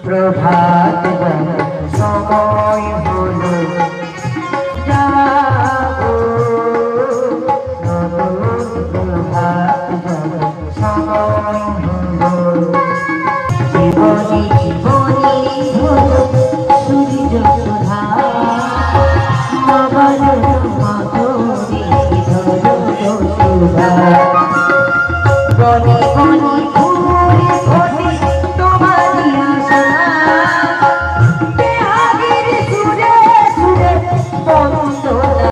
প্রভাত সময় হলো যাবো প্রভাত সময় হলো জীবনী জীবনী হলো সূর্য সুধা নবর মাথা